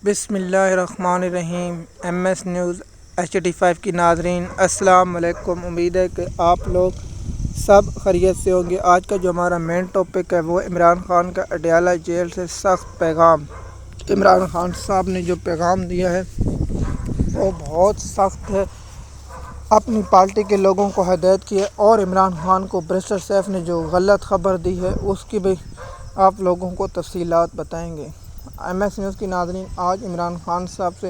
بسم اللہ الرحمن الرحیم۔ ایم ایس نیوز HD5 کی ناظرین السلام علیکم۔ امید ہے کہ آپ لوگ سب خیریت سے ہوں گے۔ آج کا جو ہمارا مین ٹاپک ہے وہ عمران خان کا اڈیالہ جیل سے سخت پیغام۔ عمران خان صاحب نے جو پیغام دیا ہے وہ بہت سخت ہے، اپنی پارٹی کے لوگوں کو ہدایت کی ہے، اور عمران خان کو بیرسٹر سیف نے جو غلط خبر دی ہے اس کی بھی آپ لوگوں کو تفصیلات بتائیں گے۔ ایم ایس نیوز کی ناظرین، آج عمران خان صاحب سے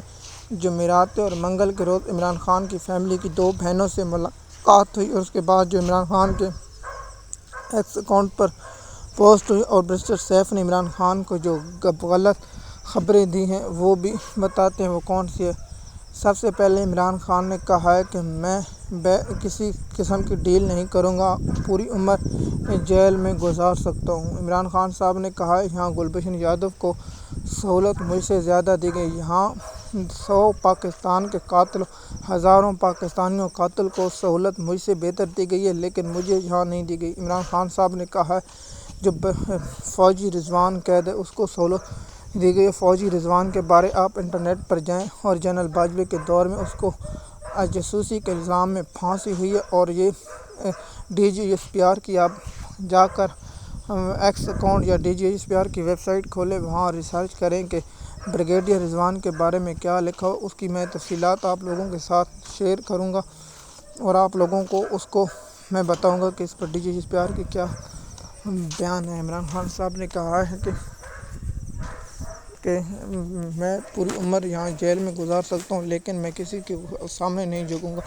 جمعرات اور منگل کے روز عمران خان کی فیملی کی 2 بہنوں سے ملاقات ہوئی، اور اس کے بعد جو عمران خان کے ایکس اکاؤنٹ پر پوسٹ ہوئی اور بیرسٹر سیف نے عمران خان کو جو غلط خبریں دی ہیں وہ بھی بتاتے ہیں وہ کون سی ہے۔ سب سے پہلے عمران خان نے کہا ہے کہ میں کسی قسم کی ڈیل نہیں کروں گا، پوری عمر جیل میں گزار سکتا ہوں۔ عمران خان صاحب نے کہا ہے یہاں گلبھوشن یادو کو سہولت مجھ سے زیادہ دی گئی، یہاں 100 پاکستان کے قاتل، ہزاروں پاکستانیوں قاتل کو سہولت مجھ سے بہتر دی گئی ہے، لیکن مجھے یہاں نہیں دی گئی۔ عمران خان صاحب نے کہا ہے جو فوجی رضوان قید ہے اس کو سہولت دی گئی ہے۔ فوجی رضوان کے بارے آپ انٹرنیٹ پر جائیں، اور جنرل باجوہ کے دور میں اس کو جاسوسی کے الزام میں پھانسی ہوئی ہے، اور یہ DGSPR کی آپ جا کر ایکس اکاؤنٹ یا DGSPR کی ویب سائٹ کھولیں، وہاں ریسرچ کریں کہ بریگیڈیئر رضوان کے بارے میں کیا لکھا ہو۔ اس کی میں تفصیلات آپ لوگوں کے ساتھ شیئر کروں گا، اور آپ لوگوں کو اس کو میں بتاؤں گا کہ اس پر DGSPR کی کیا بیان ہے۔ عمران خان صاحب نے کہا ہے کہ میں پوری عمر یہاں جیل میں گزار سکتا ہوں، لیکن میں کسی کے سامنے نہیں جھکوں گا۔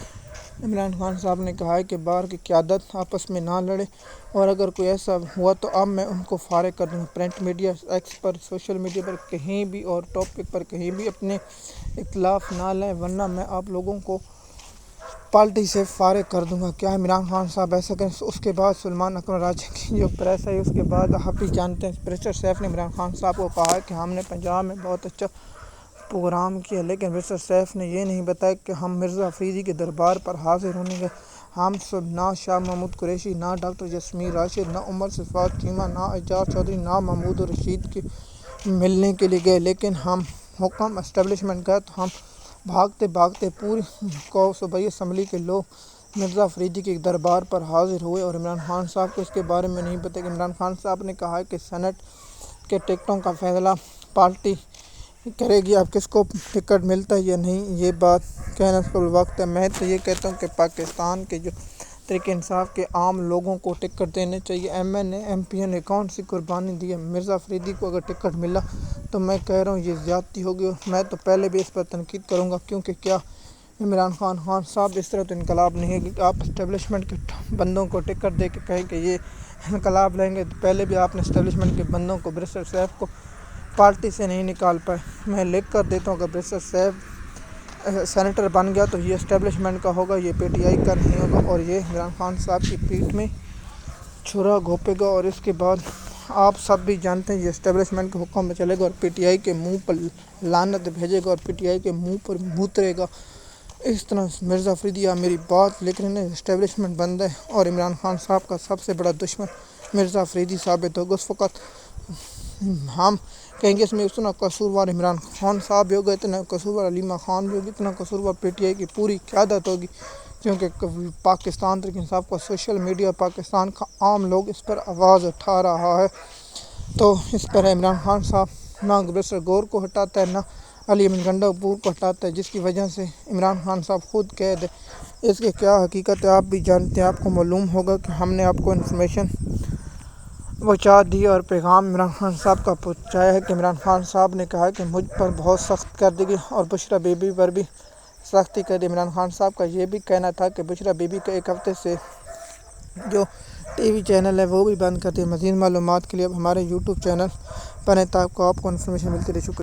عمران خان صاحب نے کہا ہے کہ بار کی قیادت آپس میں نہ لڑے، اور اگر کوئی ایسا ہوا تو اب میں ان کو فارغ کر دوں گا۔ پرنٹ میڈیا، ایکس پر، سوشل میڈیا پر کہیں بھی اور ٹاپک پر کہیں بھی اپنے اختلاف نہ لائیں، ورنہ میں آپ لوگوں کو پارٹی سے فارغ کر دوں گا۔ کیا عمران خان صاحب ایسا کریں؟ اس کے بعد سلیمان اکرم راجہ کی جو پریس ہے اس کے بعد آپ بھی جانتے ہیں بیرسٹر سیف نے عمران خان صاحب کو کہا ہے کہ ہم نے پنجاب میں بہت اچھا پروگرام کیا، لیکن بیرسٹر سیف نے یہ نہیں بتایا کہ ہم مرزا افریدی کے دربار پر حاضر ہونے گئے۔ ہم سب نہ شاہ محمود قریشی، نہ ڈاکٹر یاسمین راشد، نہ عمر صفوت چیمہ، نہ اعجاز چودھری، نہ محمود الرشید کے ملنے کے لیے گئے، لیکن ہم حکم اسٹیبلشمنٹ گئے تو ہم بھاگتے بھاگتے پوری صوبائی اسمبلی کے لوگ مرزا افریدی کے دربار پر حاضر ہوئے، اور عمران خان صاحب کو اس کے بارے میں نہیں بتایا۔ عمران خان صاحب نے کہا ہے کہ سینٹ کے ٹکٹوں کا فیصلہ پارٹی کرے گی، اب کس کو ٹکٹ ملتا ہے یا نہیں یہ بات کہنا قبل وقت ہے۔ میں تو یہ کہتا ہوں کہ پاکستان کے جو تحریک انصاف کے عام لوگوں کو ٹکٹ دینے چاہیے۔ MNA نے کون سی قربانی دی ہے؟ مرزا افریدی کو اگر ٹکٹ ملا تو میں کہہ رہا ہوں یہ زیادتی ہوگی، اور میں تو پہلے بھی اس پر تنقید کروں گا، کیونکہ کیا عمران خان صاحب اس طرح تو انقلاب نہیں ہے کہ آپ اسٹیبلشمنٹ کے بندوں کو ٹکٹ دے کے کہیں کہ یہ انقلاب لیں گے۔ پہلے بھی آپ نے اسٹیبلشمنٹ کے بندوں کو، بیرسٹر سیف کو پارٹی سے نہیں نکال پائے۔ میں لکھ کر دیتا ہوں کہ بیرسٹر سیف سینیٹر بن گیا تو یہ اسٹیبلشمنٹ کا ہوگا، یہ PTI کا نہیں ہوگا، اور یہ عمران خان صاحب کی پیٹھ میں چھرا گھونپے گا، اور اس کے بعد آپ سب بھی جانتے ہیں یہ اسٹیبلشمنٹ کے حکم میں چلے گا، اور PTI کے منہ پر لعنت بھیجے گا، اور PTI کے منہ پر موترے گا۔ اس طرح مرزا افریدی آپ میری بات لکھ رہے ہیں، اسٹیبلشمنٹ بند ہے، اور عمران خان صاحب کا سب سے بڑا دشمن مرزا افریدی ثابت ہوگا۔ اس وقت ہم کہیں گے اس میں اتنا قصوروار عمران خان صاحب بھی ہوگا، اتنا قصوروار علیمہ خان بھی ہوگی، اتنا قصوروار PTI کی پوری قیادت ہوگی، کیونکہ پاکستان تحریک انصاف کا سوشل میڈیا، پاکستان کا عام لوگ اس پر آواز اٹھا رہا ہے۔ تو اس پر عمران خان صاحب نہ بیرسٹر گور کو ہٹاتا ہے، نہ علی احمد گنڈاپور کو ہٹاتا ہے، جس کی وجہ سے عمران خان صاحب خود قید ہے۔ اس کی کیا حقیقت ہے آپ بھی جانتے ہیں، آپ کو معلوم ہوگا کہ ہم نے آپ کو انفارمیشن پہنچا دی اور پیغام عمران خان صاحب کا پہنچایا ہے کہ عمران خان صاحب نے کہا ہے کہ مجھ پر بہت سخت کر دی گئی، اور بشریٰ بی بی پر بھی سختی کر دی۔ عمران خان صاحب کا یہ بھی کہنا تھا کہ بشریٰ بی بی کا ایک ہفتے سے جو TV چینل ہے وہ بھی بند کر دیا۔ مزید معلومات کے لیے اب ہمارے YouTube چینل پر ہیں، تاکہ آپ کو انفارمیشن ملتی رہے۔ شکریہ۔